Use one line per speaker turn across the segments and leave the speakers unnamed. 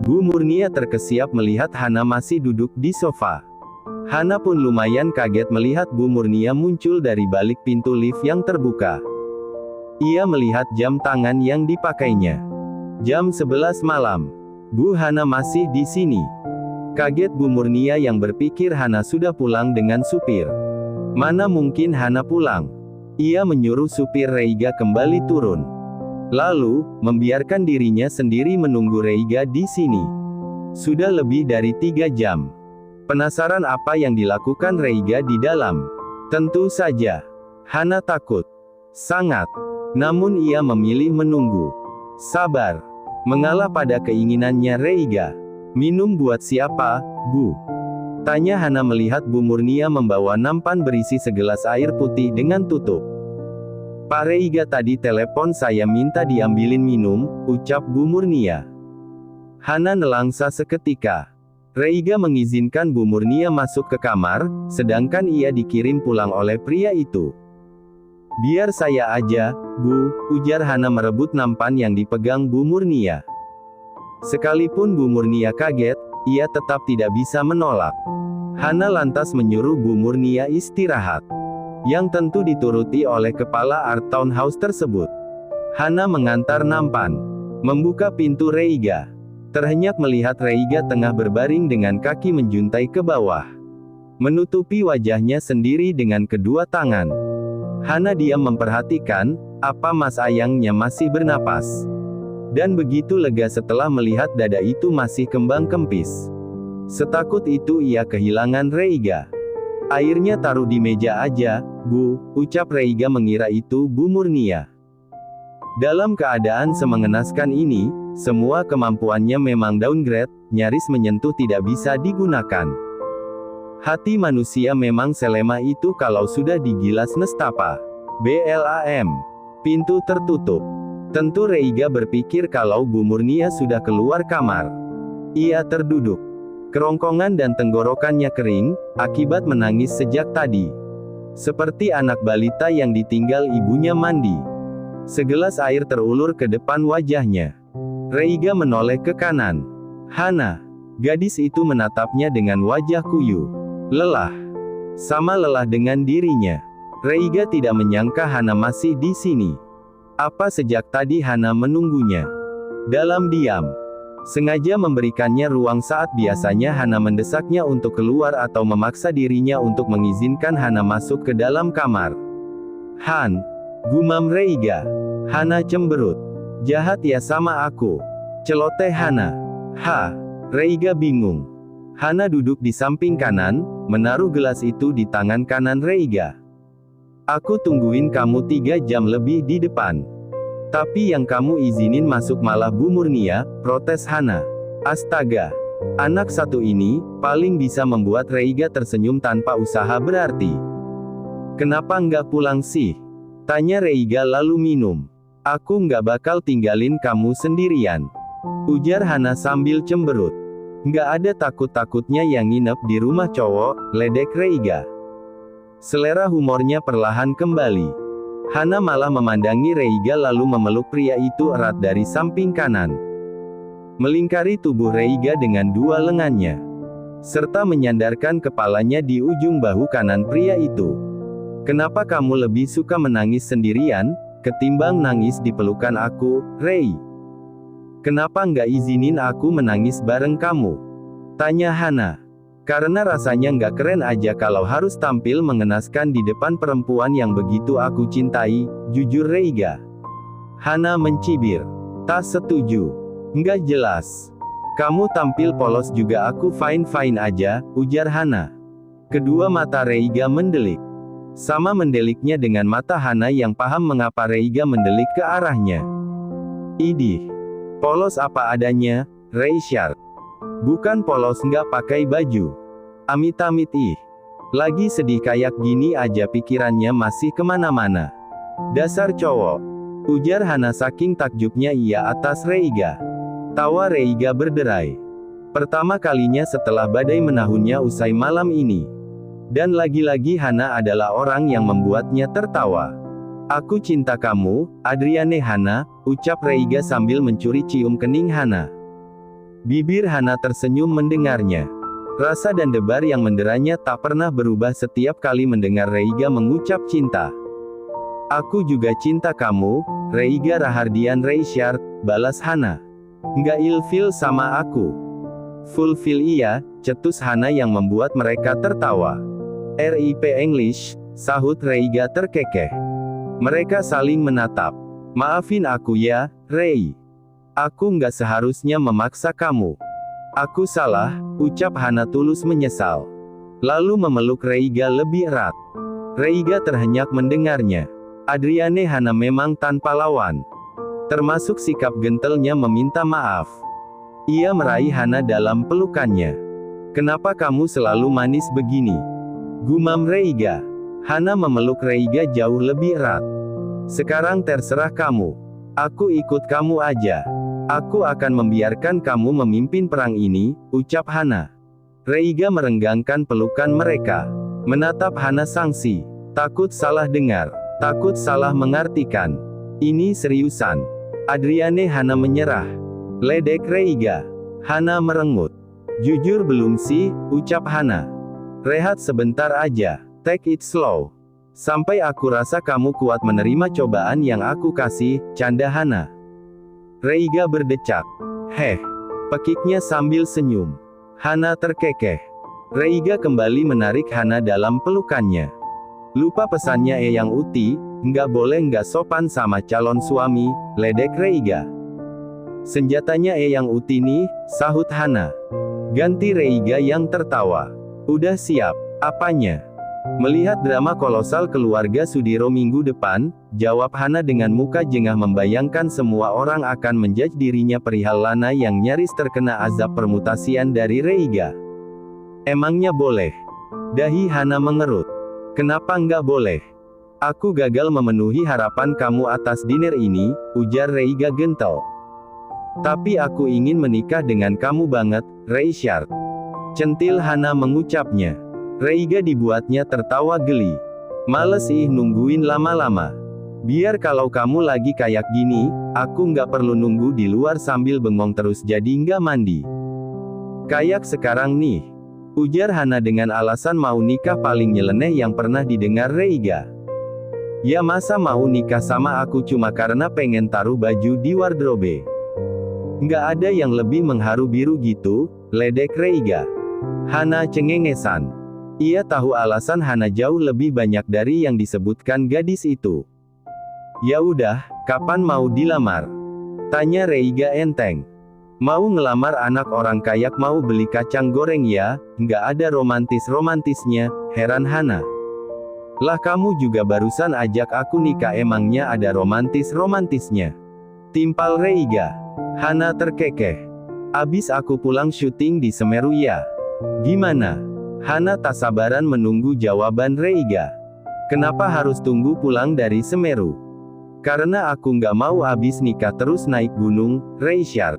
Bu Murnia terkesiap melihat Hana masih duduk di sofa. Hana pun lumayan kaget melihat Bu Murnia muncul dari balik pintu lift yang terbuka. Ia melihat jam tangan yang dipakainya. Jam 11 malam. Bu Hana masih di sini. Kaget Bu Murnia yang berpikir Hana sudah pulang dengan supir. Mana mungkin Hana pulang? Ia menyuruh supir Reiga kembali turun. Lalu, membiarkan dirinya sendiri menunggu Reiga di sini. Sudah lebih dari 3 jam. Penasaran apa yang dilakukan Reiga di dalam? Tentu saja. Hana takut. Sangat. Namun ia memilih menunggu. Sabar. Mengalah pada keinginannya Reiga. Minum buat siapa, Bu? Tanya Hana melihat Bu Murnia membawa nampan berisi segelas air putih dengan tutup. Pak Reiga tadi telepon saya minta diambilin minum, ucap Bu Murnia. Hana nelangsa seketika. Reiga mengizinkan Bu Murnia masuk ke kamar, sedangkan ia dikirim pulang oleh pria itu. Biar saya aja, Bu, ujar Hana merebut nampan yang dipegang Bu Murnia. Sekalipun Bu Murnia kaget, ia tetap tidak bisa menolak. Hana lantas menyuruh Bu Murnia istirahat. Yang tentu dituruti oleh kepala Art Townhouse tersebut. Hana mengantar nampan. Membuka pintu Reiga. Terhenyak melihat Reiga tengah berbaring dengan kaki menjuntai ke bawah. Menutupi wajahnya sendiri dengan kedua tangan. Hana diam memperhatikan, apa mas ayangnya masih bernapas. Dan begitu lega setelah melihat dada itu masih kembang kempis. Setakut itu ia kehilangan Reiga. Airnya taruh di meja aja, Bu, ucap Reiga mengira itu Bu Murnia. Dalam keadaan semengenaskan ini, semua kemampuannya memang downgrade, nyaris menyentuh tidak bisa digunakan. Hati manusia memang selemah itu kalau sudah digilas nestapa. BLAM. Pintu tertutup. Tentu Reiga berpikir kalau Bu Murnia sudah keluar kamar. Ia terduduk. Kerongkongan dan tenggorokannya kering, akibat menangis sejak tadi. Seperti anak balita yang ditinggal ibunya mandi. Segelas air terulur ke depan wajahnya. Reiga menoleh ke kanan. Hana. Gadis itu menatapnya dengan wajah kuyu. Lelah. Sama lelah dengan dirinya. Reiga tidak menyangka Hana masih di sini. Apa sejak tadi Hana menunggunya? Dalam diam. Sengaja memberikannya ruang saat biasanya Hana mendesaknya untuk keluar atau memaksa dirinya untuk mengizinkan Hana masuk ke dalam kamar. Han. Gumam Reiga. Hana cemberut. Jahat ya sama aku. Celoteh Hana. Reiga bingung. Hana duduk di samping kanan, menaruh gelas itu di tangan kanan Reiga. Aku tungguin kamu 3 jam lebih di depan. Tapi yang kamu izinin masuk malah Bu Murnia, protes Hana. Astaga. Anak satu ini, paling bisa membuat Reiga tersenyum tanpa usaha berarti. Kenapa nggak pulang sih? Tanya Reiga lalu minum. Aku nggak bakal tinggalin kamu sendirian. Ujar Hana sambil cemberut. Nggak ada takut-takutnya yang nginep di rumah cowok, ledek Reiga. Selera humornya perlahan kembali. Hana malah memandangi Reiga lalu memeluk pria itu erat dari samping kanan. Melingkari tubuh Reiga dengan dua lengannya. Serta menyandarkan kepalanya di ujung bahu kanan pria itu. Kenapa kamu lebih suka menangis sendirian, ketimbang nangis di pelukan aku, Rei? Kenapa nggak izinin aku menangis bareng kamu? Tanya Hana. Karena rasanya nggak keren aja kalau harus tampil mengenaskan di depan perempuan yang begitu aku cintai, jujur Reiga. Hana mencibir. Tak setuju. Nggak jelas. Kamu tampil polos juga aku fine-fine aja, ujar Hana. Kedua mata Reiga mendelik. Sama mendeliknya dengan mata Hana yang paham mengapa Reiga mendelik ke arahnya. Idih. Polos apa adanya, Reisyard. Bukan polos nggak pakai baju. Amit-amit ih. Lagi sedih kayak gini aja pikirannya masih kemana-mana. Dasar cowok. Ujar Hana saking takjubnya ia atas Reiga. Tawa Reiga berderai. Pertama kalinya setelah badai menahunnya usai malam ini. Dan lagi-lagi Hana adalah orang yang membuatnya tertawa. Aku cinta kamu, Adriane Hana, ucap Reiga sambil mencuri cium kening Hana. Bibir Hana tersenyum mendengarnya. Rasa dan debar yang menderanya tak pernah berubah setiap kali mendengar Reiga mengucap cinta. Aku juga cinta kamu, Reiga Rahardian Reisyard, balas Hana. Nggak ilfil sama aku. Fulfill iya, cetus Hana yang membuat mereka tertawa. RIP English, sahut Reiga terkekeh. Mereka saling menatap. Maafin aku ya, Rei. Aku nggak seharusnya memaksa kamu. Aku salah, ucap Hana tulus menyesal. Lalu memeluk Reiga lebih erat. Reiga terhenyak mendengarnya. Adriane Hana memang tanpa lawan. Termasuk sikap gentelnya meminta maaf. Ia meraih Hana dalam pelukannya. Kenapa kamu selalu manis begini? Gumam Reiga. Hana memeluk Reiga jauh lebih erat. Sekarang terserah kamu. Aku ikut kamu aja. Aku akan membiarkan kamu memimpin perang ini, ucap Hana. Reiga merenggangkan pelukan mereka. Menatap Hana sangsi. Takut salah dengar. Takut salah mengartikan. Ini seriusan. Adriane Hana menyerah. Ledek Reiga. Hana merengut. Jujur belum sih, ucap Hana. Rehat sebentar aja. Take it slow. Sampai aku rasa kamu kuat menerima cobaan yang aku kasih, canda Hana. Reiga berdecak. Heh. Pekiknya sambil senyum. Hana terkekeh. Reiga kembali menarik Hana dalam pelukannya. Lupa pesannya Eyang Uti, nggak boleh nggak sopan sama calon suami, ledek Reiga. Senjatanya Eyang Uti nih, sahut Hana. Ganti Reiga yang tertawa. Udah siap, apanya? Melihat drama kolosal keluarga Sudiro minggu depan, jawab Hana dengan muka jengah membayangkan semua orang akan menjudge dirinya perihal Lana yang nyaris terkena azab permutasian dari Reiga. Emangnya boleh? Dahi Hana mengerut. Kenapa nggak boleh? Aku gagal memenuhi harapan kamu atas dinner ini, ujar Reiga gentle. Tapi aku ingin menikah dengan kamu banget, Reisyard. Centil Hana mengucapnya. Reiga dibuatnya tertawa geli. Males ih nungguin lama-lama. Biar kalau kamu lagi kayak gini, aku nggak perlu nunggu di luar sambil bengong terus jadi nggak mandi. Kayak sekarang nih. Ujar Hana dengan alasan mau nikah paling nyeleneh yang pernah didengar Reiga. Ya masa mau nikah sama aku cuma karena pengen taruh baju di wardrobe. Nggak ada yang lebih mengharu biru gitu, ledek Reiga. Hana cengengesan. Ia tahu alasan Hana jauh lebih banyak dari yang disebutkan gadis itu. Ya udah, kapan mau dilamar? Tanya Reiga enteng. Mau ngelamar anak orang kaya mau beli kacang goreng ya, nggak ada romantis-romantisnya, heran Hana. Lah kamu juga barusan ajak aku nikah emangnya ada romantis-romantisnya? Timpal Reiga. Hana terkekeh. Abis aku pulang syuting di Semeru ya. Gimana? Hana tak sabaran menunggu jawaban Reiga. Kenapa harus tunggu pulang dari Semeru? Karena aku nggak mau abis nikah terus naik gunung, Reisyard.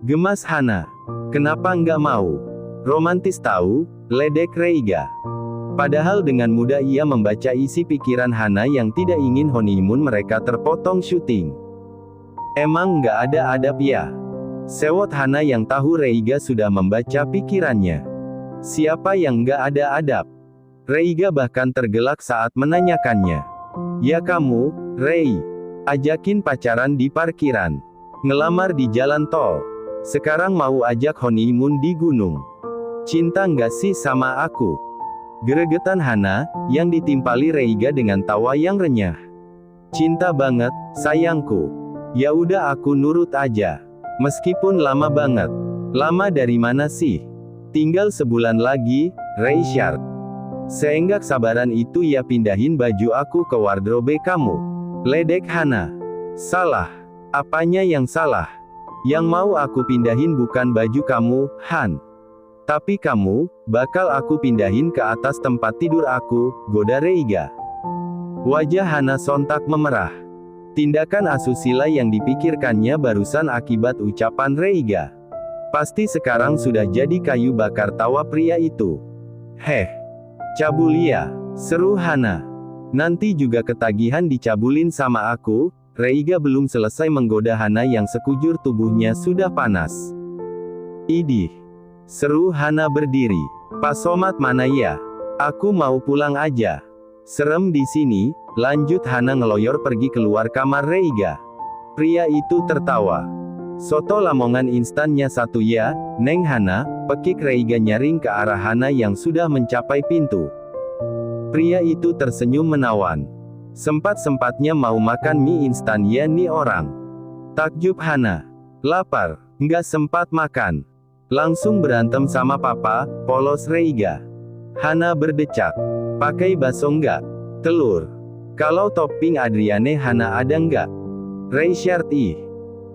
Gemas Hana. Kenapa nggak mau? Romantis tahu, ledek Reiga. Padahal dengan mudah ia membaca isi pikiran Hana yang tidak ingin honeymoon mereka terpotong syuting. Emang nggak ada adab ya? Sewot Hana yang tahu Reiga sudah membaca pikirannya. Siapa yang nggak ada adab? Reiga bahkan tergelak saat menanyakannya. Ya kamu, Rei. Ajakin pacaran di parkiran. Ngelamar di jalan tol. Sekarang mau ajak honeymoon di gunung. Cinta nggak sih sama aku? Geregetan Hana, yang ditimpali Reiga dengan tawa yang renyah. Cinta banget, sayangku. Ya udah aku nurut aja. Meskipun lama banget. Lama dari mana sih? Tinggal sebulan lagi, Reisyard. Seenggak sabaran itu ya pindahin baju aku ke wardrobe kamu. Ledek Hana. Salah. Apanya yang salah? Yang mau aku pindahin bukan baju kamu, Han. Tapi kamu, bakal aku pindahin ke atas tempat tidur aku, goda Reiga. Wajah Hana sontak memerah. Tindakan asusila yang dipikirkannya barusan akibat ucapan Reiga. Pasti sekarang sudah jadi kayu bakar tawa pria itu. Heh. Cabul ya, seru Hana. Nanti juga ketagihan dicabulin sama aku. Reiga belum selesai menggoda Hana yang sekujur tubuhnya sudah panas. Idih, seru Hana berdiri. Pak Somad mana ya? Aku mau pulang aja. Serem di sini, lanjut Hana ngeloyor pergi keluar kamar Reiga. Pria itu tertawa. Soto Lamongan instannya satu ya, Neng Hana, pekik Reiga nyaring ke arah Hana yang sudah mencapai pintu. Pria itu tersenyum menawan. Sempat-sempatnya mau makan mie instan ya nih orang. Takjub Hana. Lapar, nggak sempat makan. Langsung berantem sama papa, polos Reiga. Hana berdecak. Pakai bakso nggak? Telur. Kalau topping Adriane Hana ada nggak? Reisyard ih.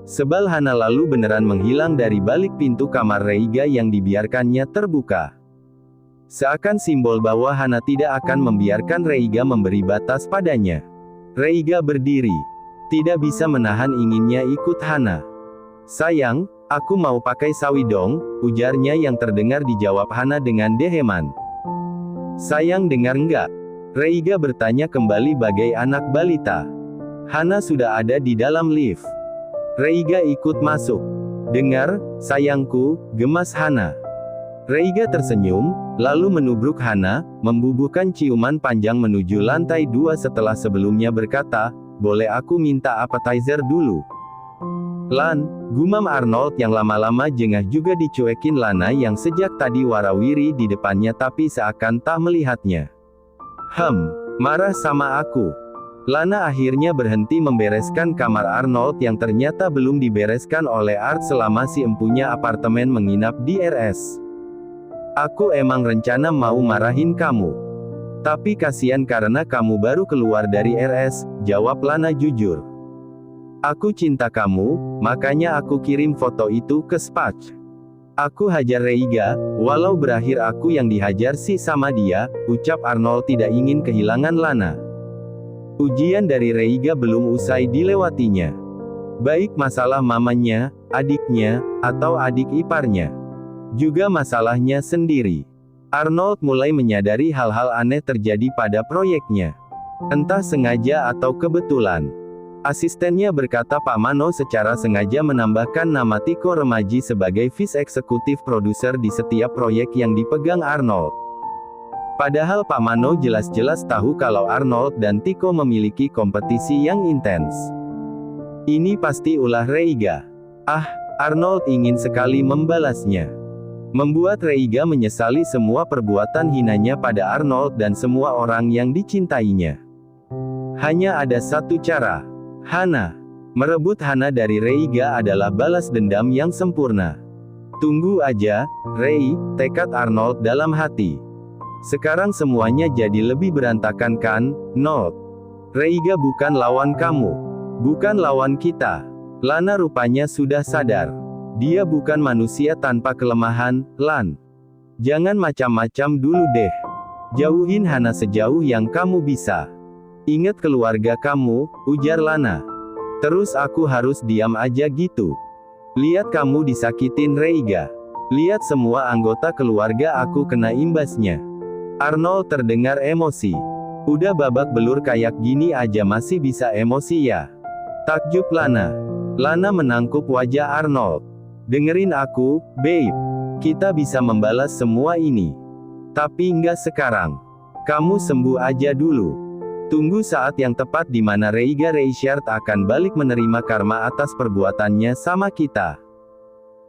Sebal Hana lalu beneran menghilang dari balik pintu kamar Reiga yang dibiarkannya terbuka. Seakan simbol bahwa Hana tidak akan membiarkan Reiga memberi batas padanya. Reiga berdiri. Tidak bisa menahan inginnya ikut Hana. Sayang, aku mau pakai sawi dong, ujarnya yang terdengar dijawab Hana dengan deheman. Sayang dengar nggak? Reiga bertanya kembali bagai anak balita. Hana sudah ada di dalam lift. Reiga ikut masuk. Dengar, sayangku, gemas Hana. Reiga tersenyum, lalu menubruk Hana, membubuhkan ciuman panjang menuju lantai 2 setelah sebelumnya berkata, boleh aku minta appetizer dulu? Lan, gumam Arnold yang lama-lama jengah juga dicuekin Lana yang sejak tadi warawiri di depannya tapi seakan tak melihatnya. Marah sama aku. Lana akhirnya berhenti membereskan kamar Arnold yang ternyata belum dibereskan oleh Art selama si empunya apartemen menginap di RS. Aku emang rencana mau marahin kamu. Tapi kasihan karena kamu baru keluar dari RS, jawab Lana jujur. Aku cinta kamu, makanya aku kirim foto itu ke Spatch. Aku hajar Reiga, walau berakhir aku yang dihajar sih sama dia, ucap Arnold tidak ingin kehilangan Lana. Ujian dari Reiga belum usai dilewatinya. Baik masalah mamanya, adiknya, atau adik iparnya. Juga masalahnya sendiri. Arnold mulai menyadari hal-hal aneh terjadi pada proyeknya. Entah sengaja atau kebetulan. Asistennya berkata Pak Mano secara sengaja menambahkan nama Tiko Remaji sebagai Vice Eksekutif Produser di setiap proyek yang dipegang Arnold. Padahal Pak Mano jelas-jelas tahu kalau Arnold dan Tiko memiliki kompetisi yang intens. Ini pasti ulah Reiga. Arnold ingin sekali membalasnya. Membuat Reiga menyesali semua perbuatan hinanya pada Arnold dan semua orang yang dicintainya. Hanya ada satu cara. Hana. Merebut Hana dari Reiga adalah balas dendam yang sempurna. Tunggu aja, Rei, tekad Arnold dalam hati. Sekarang semuanya jadi lebih berantakan kan, Note. Reiga bukan lawan kamu. Bukan lawan kita. Lana rupanya sudah sadar. Dia bukan manusia tanpa kelemahan, Lan. Jangan macam-macam dulu deh. Jauhin Hana sejauh yang kamu bisa. Ingat keluarga kamu, ujar Lana. Terus aku harus diam aja gitu. Lihat kamu disakitin Reiga. Lihat semua anggota keluarga aku kena imbasnya. Arnold terdengar emosi. Udah babak belur kayak gini aja masih bisa emosi ya? Takjub Lana. Lana menangkup wajah Arnold. Dengerin aku, babe. Kita bisa membalas semua ini. Tapi nggak sekarang. Kamu sembuh aja dulu. Tunggu saat yang tepat di mana Reiga Reisyard akan balik menerima karma atas perbuatannya sama kita.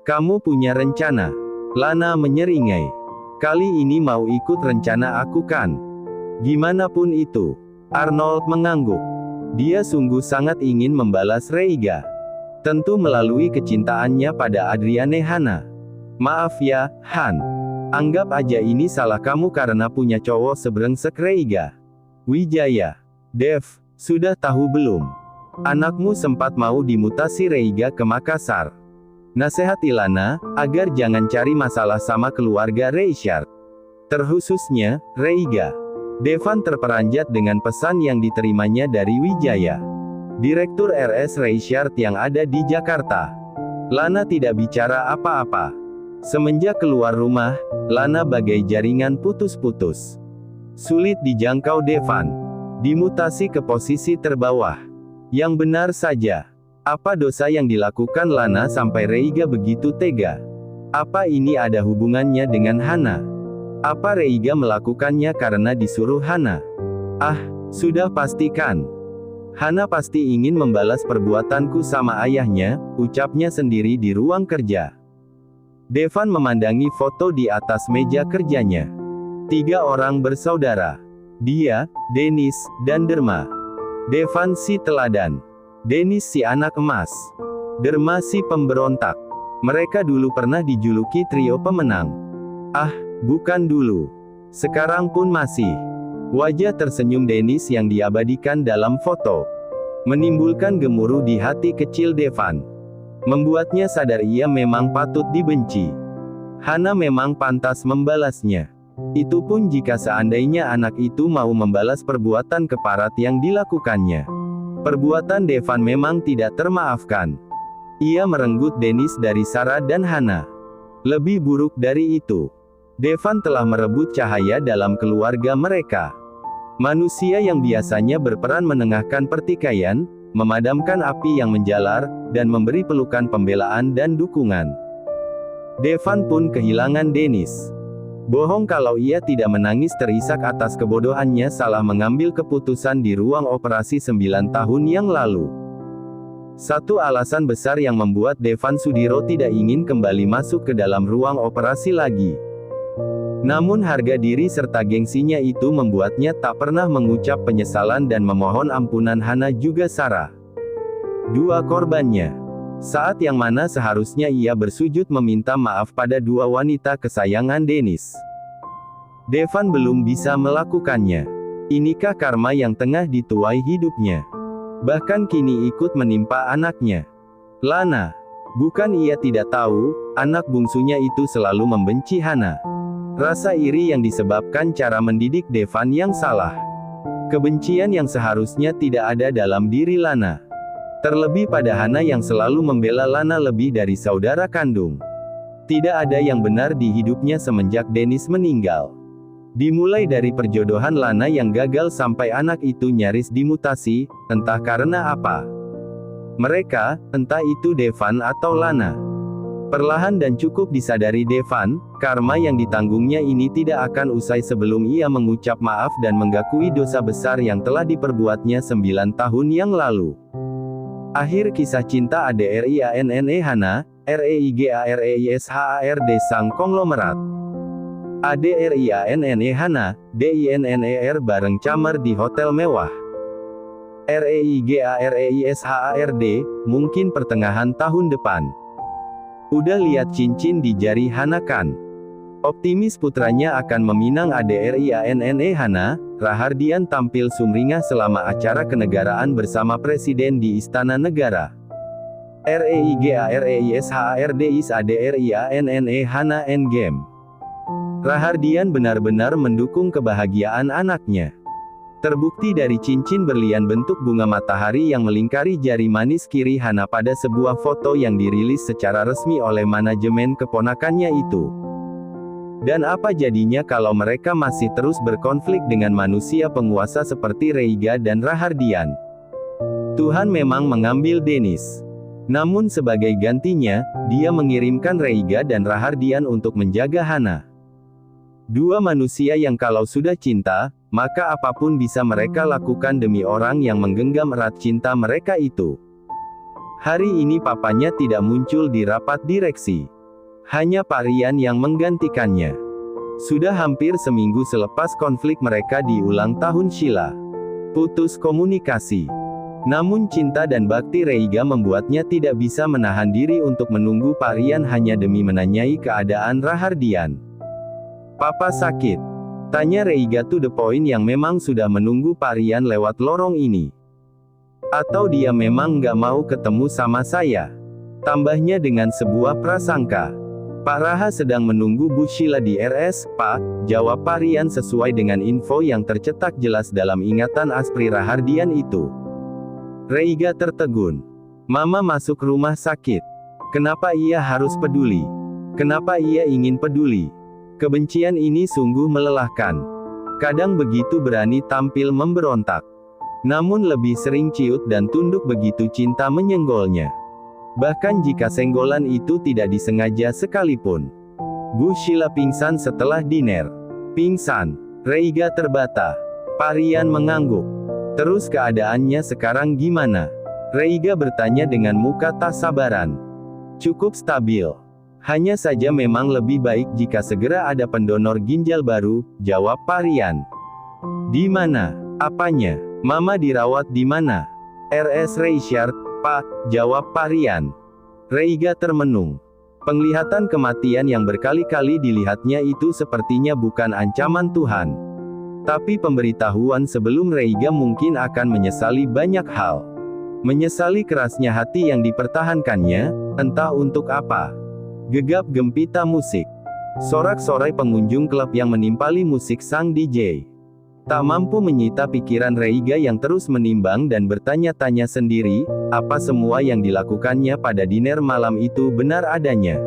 Kamu punya rencana. Lana menyeringai. Kali ini mau ikut rencana aku kan? Gimana pun itu. Arnold mengangguk. Dia sungguh sangat ingin membalas Reiga. Tentu melalui kecintaannya pada Adriane Hana. Maaf ya, Han. Anggap aja ini salah kamu karena punya cowok sebrengsek Reiga. Wijaya. Dev, sudah tahu belum? Anakmu sempat mau dimutasi Reiga ke Makassar. Nasehati Lana, agar jangan cari masalah sama keluarga Reisyard. Terkhususnya, Reiga. Devan terperanjat dengan pesan yang diterimanya dari Wijaya. Direktur RS Reisyard yang ada di Jakarta. Lana tidak bicara apa-apa. Semenjak keluar rumah, Lana bagai jaringan putus-putus. Sulit dijangkau Devan. Dimutasi ke posisi terbawah. Yang benar saja. Apa dosa yang dilakukan Lana sampai Reiga begitu tega? Apa ini ada hubungannya dengan Hana? Apa Reiga melakukannya karena disuruh Hana? Ah, sudah pastikan. Hana pasti ingin membalas perbuatanku sama ayahnya, ucapnya sendiri di ruang kerja. Devan memandangi foto di atas meja kerjanya. 3 orang bersaudara. Dia, Dennis, dan Derma. Devan si teladan. Dennis si anak emas. Derma si pemberontak. Mereka dulu pernah dijuluki trio pemenang. Ah, bukan dulu. Sekarang pun masih. Wajah tersenyum Dennis yang diabadikan dalam foto menimbulkan gemuruh di hati kecil Devan. Membuatnya sadar ia memang patut dibenci. Hana memang pantas membalasnya. Itu pun jika seandainya anak itu mau membalas perbuatan keparat yang dilakukannya. Perbuatan Devan memang tidak termaafkan. Ia merenggut Dennis dari Sarah dan Hana. Lebih buruk dari itu, Devan telah merebut cahaya dalam keluarga mereka. Manusia yang biasanya berperan menengahkan pertikaian, memadamkan api yang menjalar, dan memberi pelukan pembelaan dan dukungan. Devan pun kehilangan Dennis. Bohong kalau ia tidak menangis terisak atas kebodohannya salah mengambil keputusan di ruang operasi 9 tahun yang lalu. Satu alasan besar yang membuat Devan Sudiro tidak ingin kembali masuk ke dalam ruang operasi lagi. Namun harga diri serta gengsinya itu membuatnya tak pernah mengucap penyesalan dan memohon ampunan Hana juga Sarah. 2 korbannya. Saat yang mana seharusnya ia bersujud meminta maaf pada 2 wanita kesayangan Dennis. Devan belum bisa melakukannya. Inikah karma yang tengah dituai hidupnya? Bahkan kini ikut menimpa anaknya. Lana. Bukan ia tidak tahu, anak bungsunya itu selalu membenci Hana. Rasa iri yang disebabkan cara mendidik Devan yang salah. Kebencian yang seharusnya tidak ada dalam diri Lana. Terlebih pada Hana yang selalu membela Lana lebih dari saudara kandung. Tidak ada yang benar di hidupnya semenjak Dennis meninggal. Dimulai dari perjodohan Lana yang gagal sampai anak itu nyaris dimutasi, entah karena apa. Mereka, entah itu Devan atau Lana. Perlahan dan cukup disadari Devan, karma yang ditanggungnya ini tidak akan usai sebelum ia mengucap maaf dan mengakui dosa besar yang telah diperbuatnya 9 tahun yang lalu. Akhir kisah cinta ADRIANNE Hana, REIGAREISHARD sang konglomerat. ADRIANNE Hana, DINNER bareng Camer di hotel mewah. REIGAREISHARD, mungkin pertengahan tahun depan. Udah lihat cincin di jari Hana kan? Optimis putranya akan meminang ADRIANNE Hana, Rahardian tampil sumringah selama acara kenegaraan bersama Presiden di Istana Negara. REIGAREISHARD is ADRIANNE Hana Endgame. Rahardian benar-benar mendukung kebahagiaan anaknya. Terbukti dari cincin berlian bentuk bunga matahari yang melingkari jari manis kiri Hana pada sebuah foto yang dirilis secara resmi oleh manajemen keponakannya itu. Dan apa jadinya kalau mereka masih terus berkonflik dengan manusia penguasa seperti Reiga dan Rahardian? Tuhan memang mengambil Dennis. Namun sebagai gantinya, dia mengirimkan Reiga dan Rahardian untuk menjaga Hana. 2 manusia yang kalau sudah cinta, maka apapun bisa mereka lakukan demi orang yang menggenggam erat cinta mereka itu. Hari ini papanya tidak muncul di rapat direksi. Hanya Pak Rian yang menggantikannya. Sudah hampir seminggu selepas konflik mereka di ulang tahun Sheila. Putus komunikasi. Namun cinta dan bakti Reiga membuatnya tidak bisa menahan diri untuk menunggu Pak Rian hanya demi menanyai keadaan Rahardian. Papa sakit? Tanya Reiga to the point yang memang sudah menunggu Pak Rian lewat lorong ini. Atau dia memang nggak mau ketemu sama saya? Tambahnya dengan sebuah prasangka. Pak Raha sedang menunggu Bu Sheila di RS, Pak, jawab Pak Rian sesuai dengan info yang tercetak jelas dalam ingatan Aspri Rahardian itu. Reiga tertegun. Mama masuk rumah sakit. Kenapa ia harus peduli? Kenapa ia ingin peduli? Kebencian ini sungguh melelahkan. Kadang begitu berani tampil memberontak. Namun lebih sering ciut dan tunduk begitu cinta menyenggolnya. Bahkan jika senggolan itu tidak disengaja sekalipun. Bu Sheila pingsan setelah diner. Pingsan. Reiga terbata. Parian mengangguk. Terus keadaannya sekarang gimana? Reiga bertanya dengan muka tak sabaran. Cukup stabil. Hanya saja memang lebih baik jika segera ada pendonor ginjal baru, jawab Parian. Di mana? Apanya? Mama dirawat di mana? RS Richard, Pak, jawab Parian. Reiga termenung. Penglihatan kematian yang berkali-kali dilihatnya itu sepertinya bukan ancaman Tuhan. Tapi pemberitahuan sebelum Reiga mungkin akan menyesali banyak hal. Menyesali kerasnya hati yang dipertahankannya, entah untuk apa. Gegap gempita musik. Sorak-sorai pengunjung klub yang menimpali musik sang DJ. Tak mampu menyita pikiran Reiga yang terus menimbang dan bertanya-tanya sendiri, apa semua yang dilakukannya pada diner malam itu benar adanya.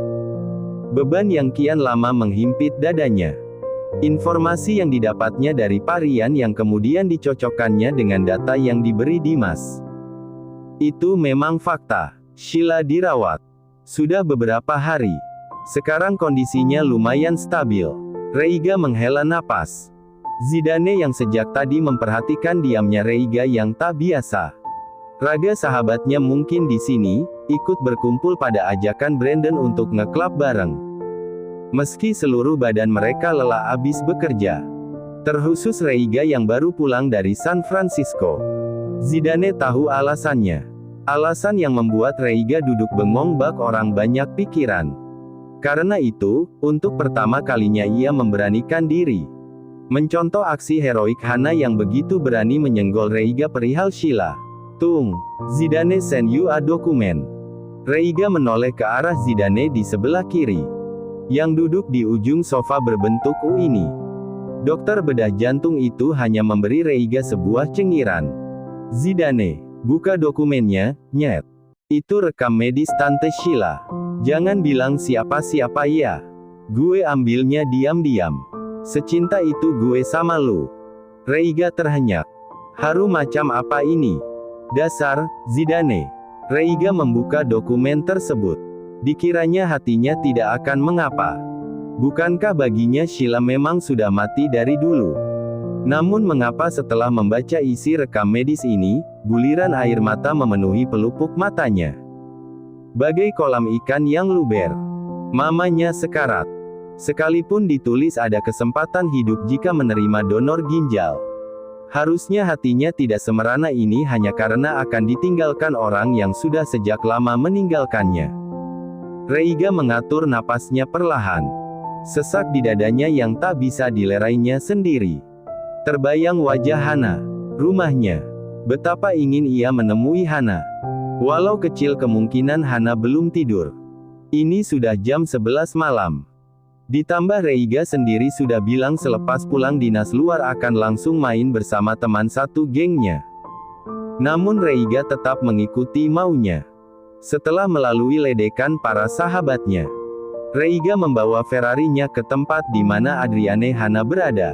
Beban yang kian lama menghimpit dadanya. Informasi yang didapatnya dari Parian yang kemudian dicocokkannya dengan data yang diberi Dimas. Itu memang fakta. Sheila dirawat. Sudah beberapa hari. Sekarang kondisinya lumayan stabil. Reiga menghela napas. Zidane yang sejak tadi memperhatikan diamnya Reiga yang tak biasa. Raga sahabatnya mungkin di sini, ikut berkumpul pada ajakan Brandon untuk ngeklub bareng. Meski seluruh badan mereka lelah abis bekerja. Terkhusus Reiga yang baru pulang dari San Francisco. Zidane tahu alasannya. Alasan yang membuat Reiga duduk bengong bak orang banyak pikiran. Karena itu, untuk pertama kalinya ia memberanikan diri. Mencontoh aksi heroik Hana yang begitu berani menyenggol Reiga perihal Sheila. Tung, Zidane send you a dokumen. Reiga menoleh ke arah Zidane di sebelah kiri. Yang duduk di ujung sofa berbentuk U ini. Dokter bedah jantung itu hanya memberi Reiga sebuah cengiran. Zidane, buka dokumennya, nyet. Itu rekam medis Tante Sheila. Jangan bilang siapa-siapa ya. Gue ambilnya diam-diam. Secinta itu gue sama lu. Reiga terhenyak. Haru macam apa ini? Dasar, Zidane. Reiga membuka dokumen tersebut. Dikiranya hatinya tidak akan mengapa. Bukankah baginya Sheila memang sudah mati dari dulu? Namun mengapa setelah membaca isi rekam medis ini, buliran air mata memenuhi pelupuk matanya. Bagai kolam ikan yang luber. Mamanya sekarat. Sekalipun ditulis ada kesempatan hidup jika menerima donor ginjal. Harusnya hatinya tidak semerana ini hanya karena akan ditinggalkan orang yang sudah sejak lama meninggalkannya. Reiga mengatur napasnya perlahan. Sesak di dadanya yang tak bisa dilerainya sendiri. Terbayang wajah Hana. Rumahnya. Betapa ingin ia menemui Hana. Walau kecil kemungkinan Hana belum tidur. Ini sudah jam 11 malam. Ditambah Reiga sendiri sudah bilang selepas pulang dinas luar akan langsung main bersama teman satu gengnya. Namun Reiga tetap mengikuti maunya. Setelah melalui ledekan para sahabatnya, Reiga membawa Ferrarinya ke tempat di mana Adriane Hana berada.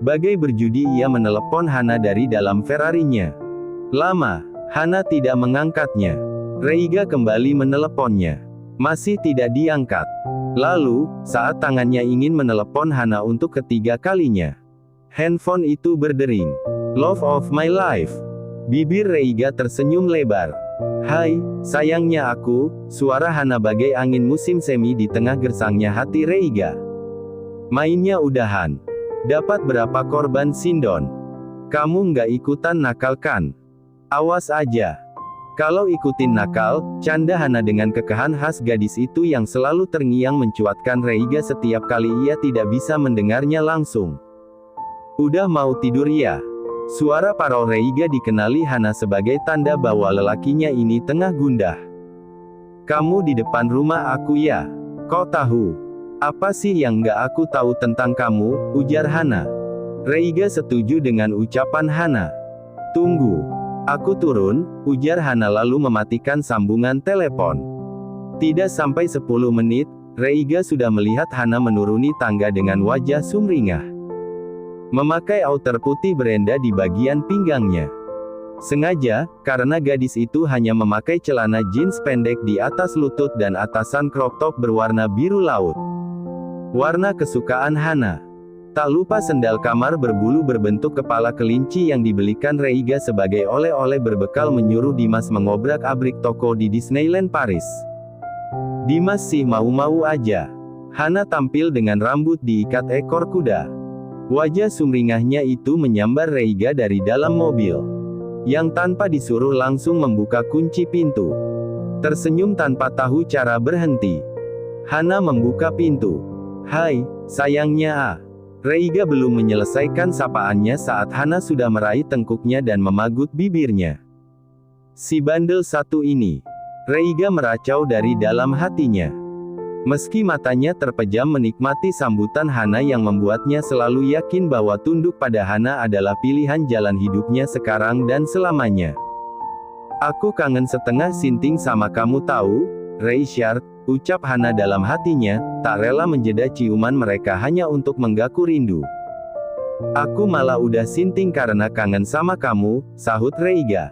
Bagai berjudi ia menelepon Hana dari dalam Ferrarinya. Lama, Hana tidak mengangkatnya. Reiga kembali meneleponnya. Masih tidak diangkat. Lalu, saat tangannya ingin menelepon Hana untuk ketiga kalinya, handphone itu berdering. Love of my life. Bibir Reiga tersenyum lebar. Hai, sayangnya aku, suara Hana bagai angin musim semi di tengah gersangnya hati Reiga. Mainnya udahan. Dapat berapa korban Sindon? Kamu nggak ikutan nakal kan? Awas aja. Kalau ikutin nakal, canda Hana dengan kekahan khas gadis itu yang selalu terngiang mencuatkan Reiga setiap kali ia tidak bisa mendengarnya langsung. Udah mau tidur ya? Suara parau Reiga dikenali Hana sebagai tanda bahwa lelakinya ini tengah gundah. Kamu di depan rumah aku ya? Kau tahu? Apa sih yang nggak aku tahu tentang kamu, ujar Hana. Reiga setuju dengan ucapan Hana. Tunggu. Aku turun, ujar Hana lalu mematikan sambungan telepon. Tidak sampai 10 menit, Reiga sudah melihat Hana menuruni tangga dengan wajah sumringah. Memakai outer putih berenda di bagian pinggangnya. Sengaja, karena gadis itu hanya memakai celana jeans pendek di atas lutut dan atasan crop top berwarna biru laut. Warna kesukaan Hana. Tak lupa sendal kamar berbulu berbentuk kepala kelinci yang dibelikan Reiga sebagai oleh-oleh berbekal menyuruh Dimas mengobrak-abrik toko di Disneyland Paris. Dimas sih mau-mau aja. Hana tampil dengan rambut diikat ekor kuda. Wajah sumringahnya itu menyambar Reiga dari dalam mobil, yang tanpa disuruh langsung membuka kunci pintu. Tersenyum tanpa tahu cara berhenti. Hana membuka pintu. "Hai, sayangnya." Reiga belum menyelesaikan sapaannya saat Hana sudah meraih tengkuknya dan memagut bibirnya. Si bandel satu ini. Reiga meracau dari dalam hatinya. Meski matanya terpejam menikmati sambutan Hana yang membuatnya selalu yakin bahwa tunduk pada Hana adalah pilihan jalan hidupnya sekarang dan selamanya. "Aku kangen setengah sinting sama kamu tahu, Richard," ucap Hana dalam hatinya, tak rela menjeda ciuman mereka hanya untuk menggaku rindu. "Aku malah udah sinting karena kangen sama kamu," sahut Reiga.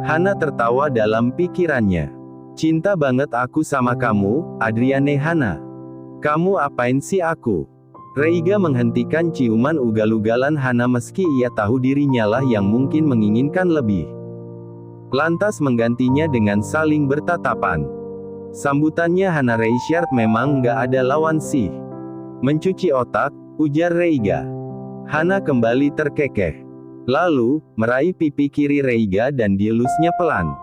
Hana tertawa dalam pikirannya. "Cinta banget aku sama kamu, Adriane Hana. Kamu apain sih aku?" Reiga menghentikan ciuman ugal-ugalan Hana meski ia tahu dirinya lah yang mungkin menginginkan lebih. Lantas menggantinya dengan saling bertatapan. Sambutannya Hana Richard memang nggak ada lawan sih. "Mencuci otak," ujar Reiga. Hana kembali terkekeh. Lalu, meraih pipi kiri Reiga dan dielusnya pelan.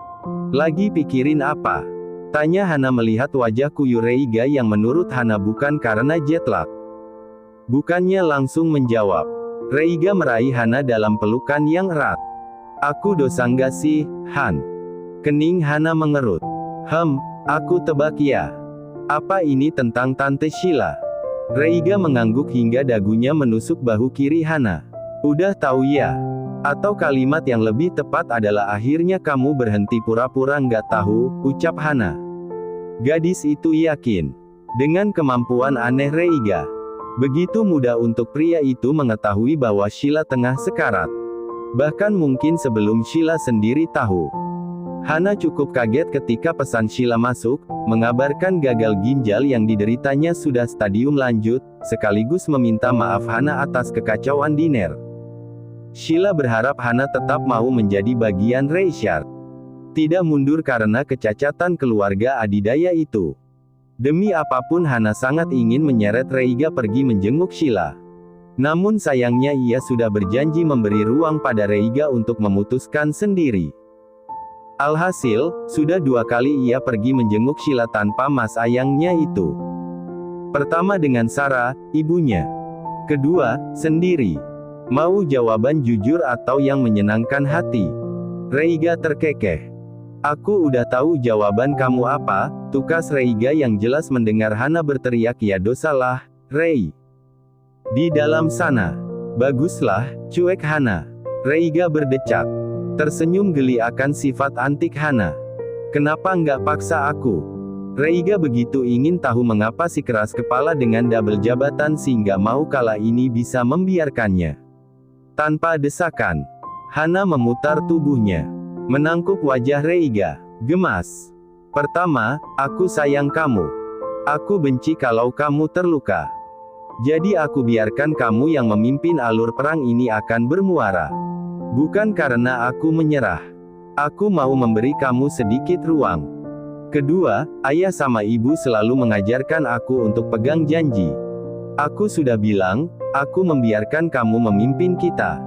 "Lagi pikirin apa?" tanya Hana melihat wajah kuyu Reiga yang menurut Hana bukan karena jet lag. Bukannya langsung menjawab. Reiga meraih Hana dalam pelukan yang erat. "Aku dosa nggak sih, Han?" Kening Hana mengerut. Aku tebak ya. Apa ini tentang Tante Sheila?" Reiga mengangguk hingga dagunya menusuk bahu kiri Hana. "Udah tahu ya? Atau kalimat yang lebih tepat adalah akhirnya kamu berhenti pura-pura nggak tahu," ucap Hana. Gadis itu yakin dengan kemampuan aneh Reiga. Begitu mudah untuk pria itu mengetahui bahwa Sheila tengah sekarat. Bahkan mungkin sebelum Sheila sendiri tahu. Hana cukup kaget ketika pesan Sheila masuk, mengabarkan gagal ginjal yang dideritanya sudah stadium lanjut, sekaligus meminta maaf Hana atas kekacauan diner. Sheila berharap Hana tetap mau menjadi bagian Richard. Tidak mundur karena kecacatan keluarga adidaya itu. Demi apapun Hana sangat ingin menyeret Reiga pergi menjenguk Sheila. Namun sayangnya ia sudah berjanji memberi ruang pada Reiga untuk memutuskan sendiri. Alhasil, sudah 2 kali ia pergi menjenguk Sheila tanpa mas ayangnya itu. Pertama dengan Sarah, ibunya. Kedua, sendiri. Mau jawaban jujur atau yang menyenangkan hati? Reiga terkekeh. "Aku udah tahu jawaban kamu apa," tukas Reiga yang jelas mendengar Hana berteriak ya dosalah, Rei. "Di dalam sana." "Baguslah," cuek Hana. Reiga berdecak. Tersenyum geli akan sifat antik Hana. "Kenapa nggak paksa aku?" Reiga begitu ingin tahu mengapa si keras kepala dengan double jabatan sehingga mau kala ini bisa membiarkannya. Tanpa desakan, Hana memutar tubuhnya, menangkup wajah Reiga, gemas. "Pertama, aku sayang kamu. Aku benci kalau kamu terluka. Jadi aku biarkan kamu yang memimpin alur perang ini akan bermuara. Bukan karena aku menyerah. Aku mau memberi kamu sedikit ruang. Kedua, ayah sama ibu selalu mengajarkan aku untuk pegang janji. Aku sudah bilang, aku membiarkan kamu memimpin kita.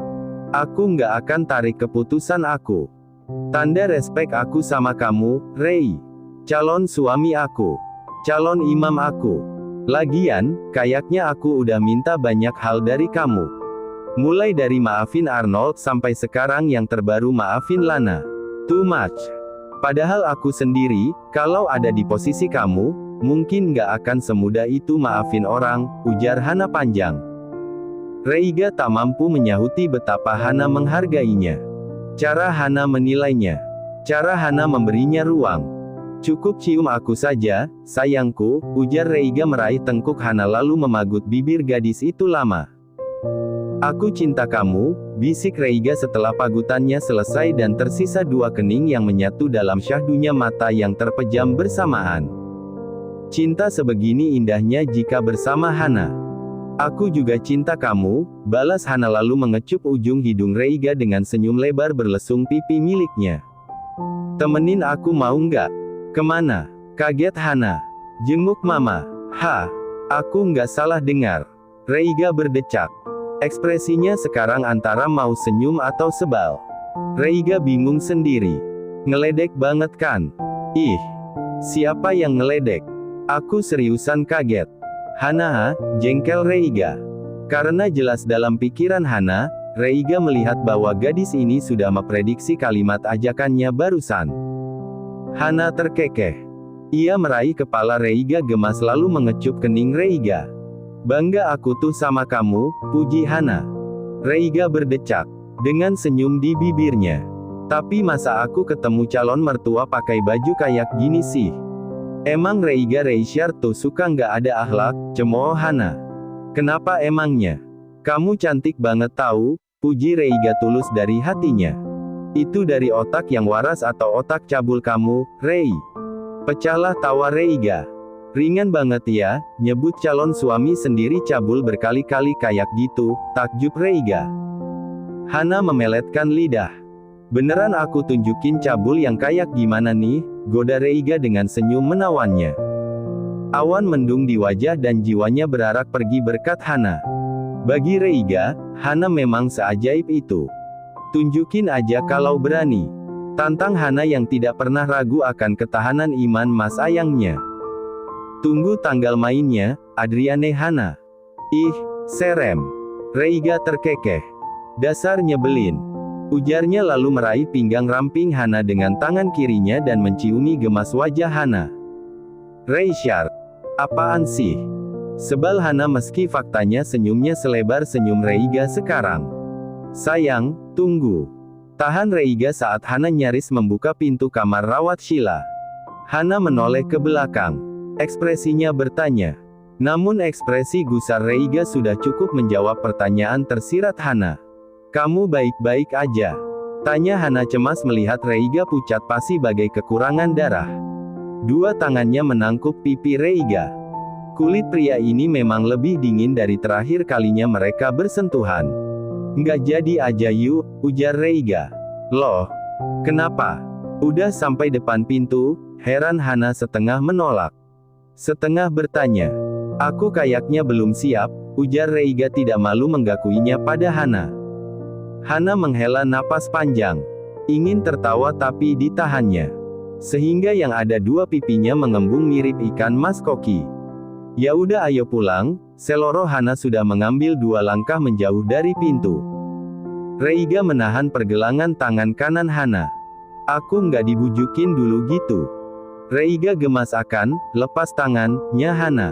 Aku nggak akan tarik keputusan aku. Tanda respek aku sama kamu, Rei. Calon suami aku. Calon imam aku. Lagian, kayaknya aku udah minta banyak hal dari kamu. Mulai dari maafin Arnold sampai sekarang yang terbaru maafin Lana. Too much. Padahal aku sendiri, kalau ada di posisi kamu, mungkin nggak akan semudah itu maafin orang, ujar Hana panjang. Reiga tak mampu menyahuti betapa Hana menghargainya. Cara Hana menilainya. Cara Hana memberinya ruang. Cukup cium aku saja, sayangku, ujar Reiga meraih tengkuk Hana lalu memagut bibir gadis itu lama. Aku cinta kamu, bisik Reiga setelah pagutannya selesai dan tersisa dua kening yang menyatu dalam syahdunya mata yang terpejam bersamaan. Cinta sebegini indahnya jika bersama Hana. Aku juga cinta kamu, balas Hana lalu mengecup ujung hidung Reiga dengan senyum lebar berlesung pipi miliknya. Temenin aku mau nggak? Kemana? Kaget Hana. Jenguk mama. Aku nggak salah dengar. Reiga berdecak. Ekspresinya sekarang antara mau senyum atau sebal. Reiga bingung sendiri. Ngeledek banget kan? Ih, siapa yang ngeledek? Aku seriusan kaget. Hana, jengkel Reiga. Karena jelas dalam pikiran Hana, Reiga melihat bahwa gadis ini sudah memprediksi kalimat ajakannya barusan. Hana terkekeh. Ia meraih kepala Reiga gemas lalu mengecup kening Reiga. Bangga aku tuh sama kamu, puji Hana. Reiga berdecak, dengan senyum di bibirnya. Tapi masa aku ketemu calon mertua pakai baju kayak gini sih? Emang Reiga Reisyar tuh suka nggak ada akhlak, cemooh Hana. Kenapa emangnya? Kamu cantik banget tahu, puji Reiga tulus dari hatinya. Itu dari otak yang waras atau otak cabul kamu, Rei? Pecahlah tawa Reiga. Ringan banget ya, nyebut calon suami sendiri cabul berkali-kali kayak gitu, takjub Reiga. Hana memeletkan lidah. Beneran aku tunjukin cabul yang kayak gimana nih, goda Reiga dengan senyum menawannya. Awan mendung di wajah dan jiwanya berarak pergi berkat Hana. Bagi Reiga, Hana memang seajaib itu. Tunjukin aja kalau berani. Tantang Hana yang tidak pernah ragu akan ketahanan iman mas ayangnya. Tunggu tanggal mainnya, Adriane Hana. Ih, serem. Reiga terkekeh. Dasar nyebelin. Ujarnya lalu meraih pinggang ramping Hana dengan tangan kirinya dan menciumi gemas wajah Hana. Reisyar, apaan sih? Sebal Hana meski faktanya senyumnya selebar senyum Reiga sekarang. Sayang, tunggu. Tahan Reiga saat Hana nyaris membuka pintu kamar rawat Sheila. Hana menoleh ke belakang. Ekspresinya bertanya. Namun ekspresi gusar Reiga sudah cukup menjawab pertanyaan tersirat Hana. Kamu baik-baik aja? Tanya Hana cemas melihat Reiga pucat pasi bagai kekurangan darah. Dua tangannya menangkup pipi Reiga. Kulit pria ini memang lebih dingin dari terakhir kalinya mereka bersentuhan. Nggak jadi aja yuk, ujar Reiga. Loh, kenapa? Udah sampai depan pintu, heran Hana setengah menolak. Setengah bertanya. Aku kayaknya belum siap, ujar Reiga tidak malu menggakuinya pada Hana. Hana menghela napas panjang. Ingin tertawa tapi ditahannya. Sehingga yang ada dua pipinya mengembung mirip ikan mas koki. Ya udah ayo pulang, seloroh Hana sudah mengambil dua langkah menjauh dari pintu. Reiga menahan pergelangan tangan kanan Hana. Aku nggak dibujukin dulu gitu. Reiga gemas akan lepas tangannya Hana.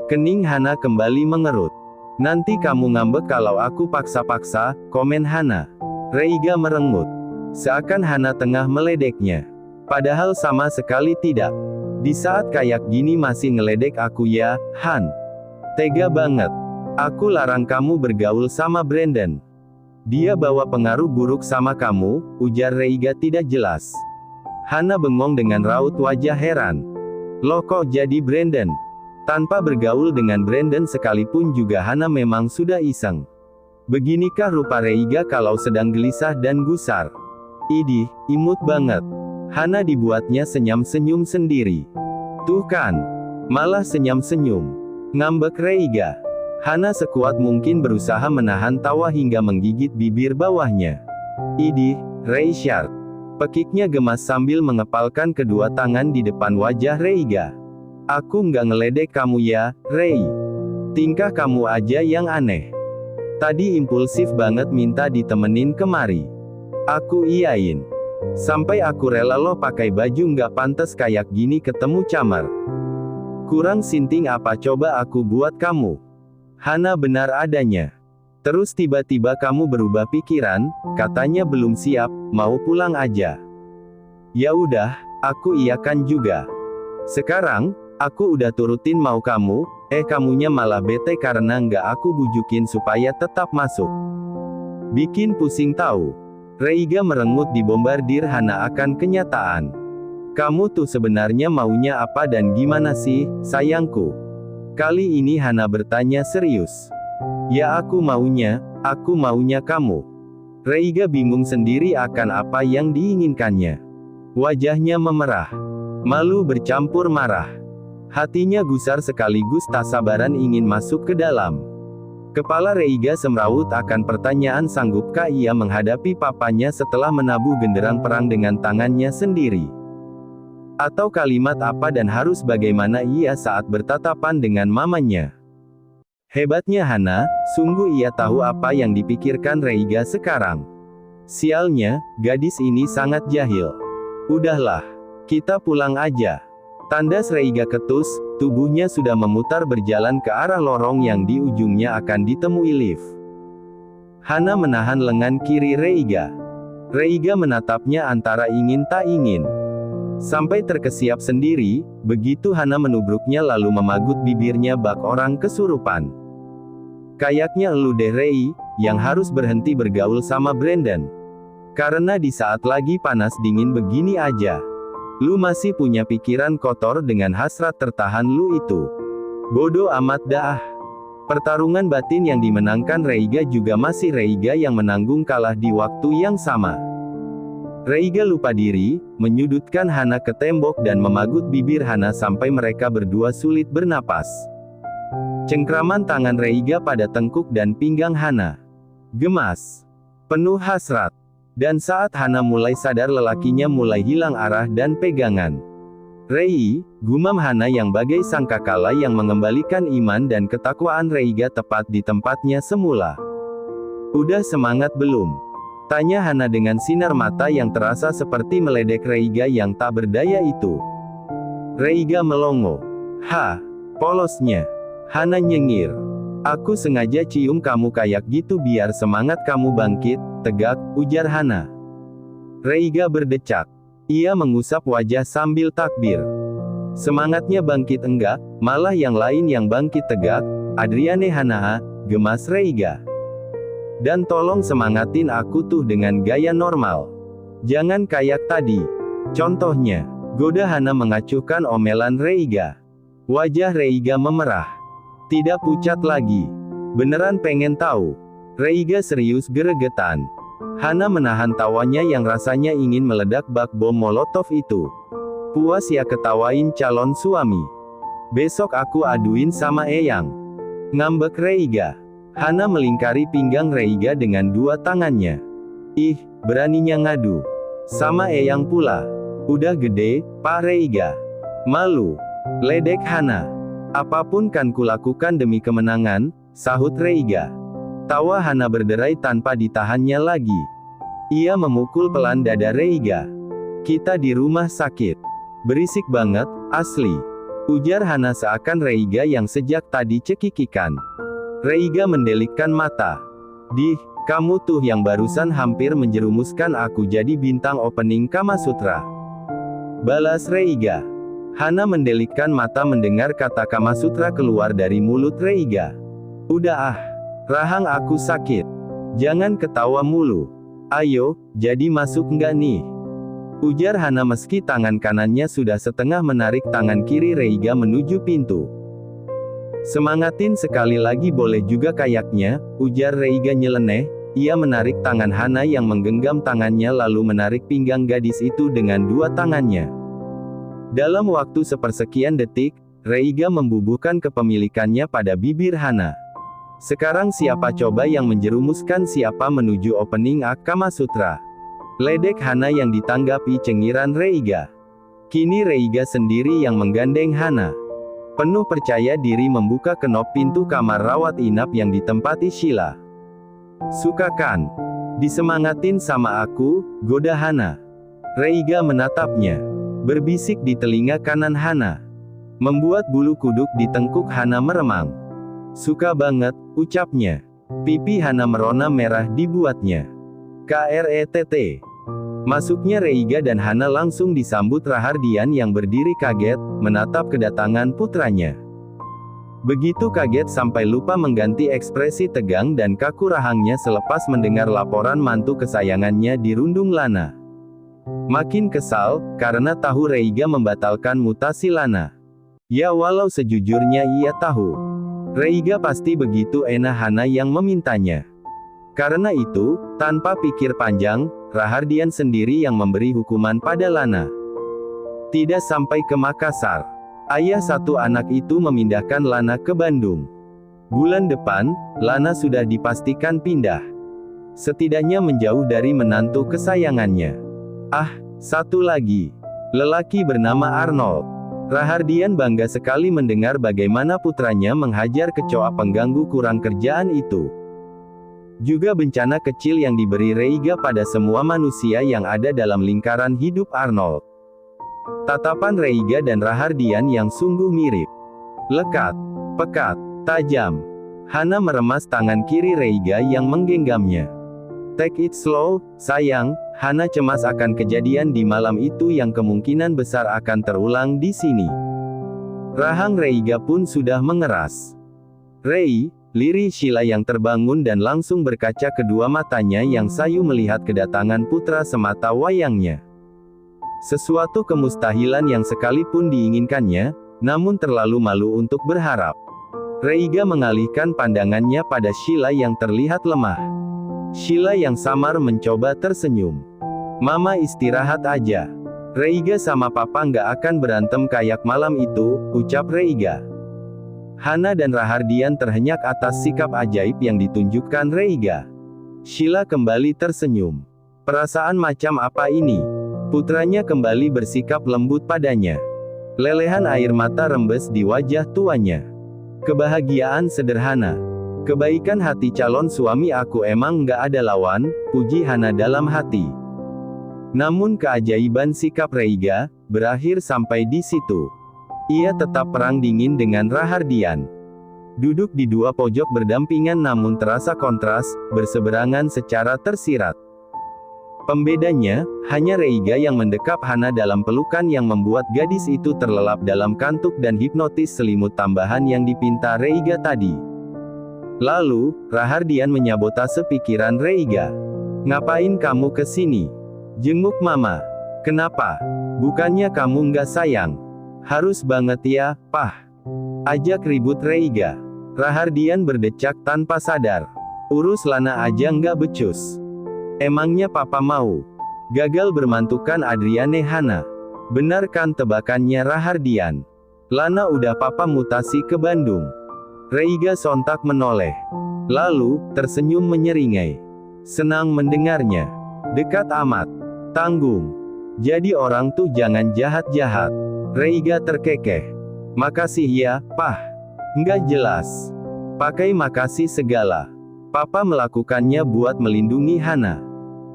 Kening Hana kembali mengerut. Nanti kamu ngambek kalau aku paksa-paksa, komen Hana. Reiga merengut. Seakan Hana tengah meledeknya. Padahal sama sekali tidak. Di saat kayak gini masih ngeledek aku ya, Han. Tega banget. Aku larang kamu bergaul sama Brandon. Dia bawa pengaruh buruk sama kamu, ujar Reiga tidak jelas. Hana bengong dengan raut wajah heran. Loh kok jadi Brandon? Tanpa bergaul dengan Brandon sekalipun juga Hana memang sudah iseng. Beginikah rupa Reiga kalau sedang gelisah dan gusar? Idih, imut banget. Hana dibuatnya senyum-senyum sendiri. Tuh kan, malah senyum-senyum. Ngambek Reiga. Hana sekuat mungkin berusaha menahan tawa hingga menggigit bibir bawahnya. Idih, Reisyar. Pekiknya gemas sambil mengepalkan kedua tangan di depan wajah Reiga. Aku nggak ngeledek kamu ya, Rei. Tingkah kamu aja yang aneh. Tadi impulsif banget minta ditemenin kemari. Aku iyain. Sampai aku rela loh pakai baju nggak pantas kayak gini ketemu camar. Kurang sinting apa coba aku buat kamu? Hana benar adanya. Terus tiba-tiba kamu berubah pikiran, katanya belum siap, mau pulang aja. Ya udah, aku iyakan juga. Sekarang, aku udah turutin mau kamu, Kamunya malah bete karena nggak aku bujukin supaya tetap masuk. Bikin pusing tahu. Reiga merengut dibombardir Hana akan kenyataan. Kamu tuh sebenarnya maunya apa dan gimana sih, sayangku? Kali ini Hana bertanya serius. Ya aku maunya kamu. Reiga bingung sendiri akan apa yang diinginkannya. Wajahnya memerah. Malu bercampur marah. Hatinya gusar sekaligus tak sabaran ingin masuk ke dalam. Kepala Reiga semrawut akan pertanyaan sanggupkah ia menghadapi papanya setelah menabuh genderang perang dengan tangannya sendiri. Atau kalimat apa dan harus bagaimana ia saat bertatapan dengan mamanya. Hebatnya Hana, sungguh ia tahu apa yang dipikirkan Reiga sekarang. Sialnya, gadis ini sangat jahil. Udahlah, kita pulang aja. Tandas Reiga ketus, tubuhnya sudah memutar berjalan ke arah lorong yang di ujungnya akan ditemui lift. Hana menahan lengan kiri Reiga. Reiga menatapnya antara ingin tak ingin. Sampai terkesiap sendiri, begitu Hana menubruknya lalu memagut bibirnya bak orang kesurupan. Kayaknya elu deh Rei, yang harus berhenti bergaul sama Brandon. Karena di saat lagi panas dingin begini aja. Lu masih punya pikiran kotor dengan hasrat tertahan lu itu. Bodoh amat dah. Pertarungan batin yang dimenangkan Reiga juga masih Reiga yang menanggung kalah di waktu yang sama. Reiga lupa diri, menyudutkan Hana ke tembok dan memagut bibir Hana sampai mereka berdua sulit bernapas. Cengkraman tangan Reiga pada tengkuk dan pinggang Hana. Gemas. Penuh hasrat. Dan saat Hana mulai sadar lelakinya mulai hilang arah dan pegangan. Rei, gumam Hana yang bagai sangkakala yang mengembalikan iman dan ketakwaan Reiga tepat di tempatnya semula. Udah semangat belum? Tanya Hana dengan sinar mata yang terasa seperti meledek Reiga yang tak berdaya itu. Reiga melongo. Polosnya. Hana nyengir. Aku sengaja cium kamu kayak gitu biar semangat kamu bangkit, tegak, ujar Hana. Reiga berdecak. Ia mengusap wajah sambil takbir. Semangatnya bangkit enggak, malah yang lain yang bangkit tegak, Adriane Hana, gemas Reiga. Dan tolong semangatin aku tuh dengan gaya normal. Jangan kayak tadi. Contohnya, goda Hana mengacuhkan omelan Reiga. Wajah Reiga memerah. Tidak pucat lagi. Beneran pengen tahu? Reiga serius geregetan. Hana menahan tawanya yang rasanya ingin meledak bak bom molotov itu. Puas ya ketawain calon suami. Besok aku aduin sama Eyang. Ngambek Reiga. Hana melingkari pinggang Reiga dengan dua tangannya. Ih, beraninya ngadu. Sama Eyang pula. Udah gede, Pak Reiga. Malu. Ledek Hana. Apapun kan kulakukan demi kemenangan, sahut Reiga. Tawa Hana berderai tanpa ditahannya lagi. Ia memukul pelan dada Reiga. Kita di rumah sakit. Berisik banget, asli. Ujar Hana seakan Reiga yang sejak tadi cekikikan. Reiga mendelikkan mata. Dih, kamu tuh yang barusan hampir menjerumuskan aku jadi bintang opening Kama Sutra. Balas Reiga. Hana mendelikkan mata mendengar kata Kama Sutra keluar dari mulut Reiga. Udah rahang aku sakit. Jangan ketawa mulu. Ayo, jadi masuk nggak nih? Ujar Hana meski tangan kanannya sudah setengah menarik tangan kiri Reiga menuju pintu. Semangatin sekali lagi boleh juga kayaknya, ujar Reiga nyeleneh. Ia menarik tangan Hana yang menggenggam tangannya lalu menarik pinggang gadis itu dengan dua tangannya. Dalam waktu sepersekian detik, Reiga membubuhkan kepemilikannya pada bibir Hana. Sekarang siapa coba yang menjerumuskan siapa menuju opening Ak Kama Sutra? Ledek Hana yang ditanggapi cengiran Reiga. Kini Reiga sendiri yang menggandeng Hana. Penuh percaya diri membuka kenop pintu kamar rawat inap yang ditempati Sheila. Suka kan? Disemangatin sama aku, goda Hana. Reiga menatapnya. Berbisik di telinga kanan Hana. Membuat bulu kuduk di tengkuk Hana meremang. Suka banget, ucapnya. Pipi Hana merona merah dibuatnya. KRETT. Masuknya Reiga dan Hana langsung disambut Rahardian yang berdiri kaget, menatap kedatangan putranya. Begitu kaget sampai lupa mengganti ekspresi tegang dan kaku rahangnya selepas mendengar laporan mantu kesayangannya dirundung Lana. Makin kesal, karena tahu Reiga membatalkan mutasi Lana. Ya walau sejujurnya ia tahu, Reiga pasti begitu enak Hana yang memintanya. Karena itu, tanpa pikir panjang, Rahardian sendiri yang memberi hukuman pada Lana. Tidak sampai ke Makassar, ayah satu anak itu memindahkan Lana ke Bandung. Bulan depan, Lana sudah dipastikan pindah. Setidaknya menjauh dari menantu kesayangannya. Ah, satu lagi. Lelaki bernama Arnold. Rahardian bangga sekali mendengar bagaimana putranya menghajar kecoa pengganggu kurang kerjaan itu. Juga bencana kecil yang diberi Reiga pada semua manusia yang ada dalam lingkaran hidup Arnold. Tatapan Reiga dan Rahardian yang sungguh mirip. Lekat, pekat, tajam. Hana meremas tangan kiri Reiga yang menggenggamnya. Take it slow, sayang. Hana cemas akan kejadian di malam itu yang kemungkinan besar akan terulang di sini. Rahang Reiga pun sudah mengeras. Rei, lirih Sheila yang terbangun dan langsung berkaca kedua matanya yang sayu melihat kedatangan putra semata wayangnya. Sesuatu kemustahilan yang sekalipun diinginkannya, namun terlalu malu untuk berharap. Reiga mengalihkan pandangannya pada Sheila yang terlihat lemah. Sheila yang samar mencoba tersenyum. Mama istirahat aja. Reiga sama papa nggak akan berantem kayak malam itu, ucap Reiga. Hana dan Rahardian terhenyak atas sikap ajaib yang ditunjukkan Reiga. Sheila kembali tersenyum. Perasaan macam apa ini? Putranya kembali bersikap lembut padanya. Lelehan air mata rembes di wajah tuanya. Kebahagiaan sederhana. Kebaikan hati calon suami aku emang nggak ada lawan, puji Hana dalam hati. Namun keajaiban sikap Reiga berakhir sampai di situ. Ia tetap perang dingin dengan Rahardian. Duduk di dua pojok berdampingan namun terasa kontras, berseberangan secara tersirat. Pembedanya, hanya Reiga yang mendekap Hana dalam pelukan yang membuat gadis itu terlelap dalam kantuk dan hipnotis selimut tambahan yang dipinta Reiga tadi. Lalu, Rahardian menyabotase pikiran Reiga. Ngapain kamu kesini? Jenguk mama. Kenapa? Bukannya kamu nggak sayang? Harus banget ya, Pah. Ajak ribut Reiga. Rahardian berdecak tanpa sadar. Urus Lana aja nggak becus. Emangnya papa mau? Gagal bermantukan Adriane Hana. Benar kan tebakannya Rahardian? Lana udah papa mutasi ke Bandung. Reiga sontak menoleh. Lalu, tersenyum menyeringai. Senang mendengarnya. Dekat amat. Tanggung. Jadi orang tuh jangan jahat-jahat. Reiga terkekeh. Makasih ya, Pah. Nggak jelas. Pakai makasih segala. Papa melakukannya buat melindungi Hana.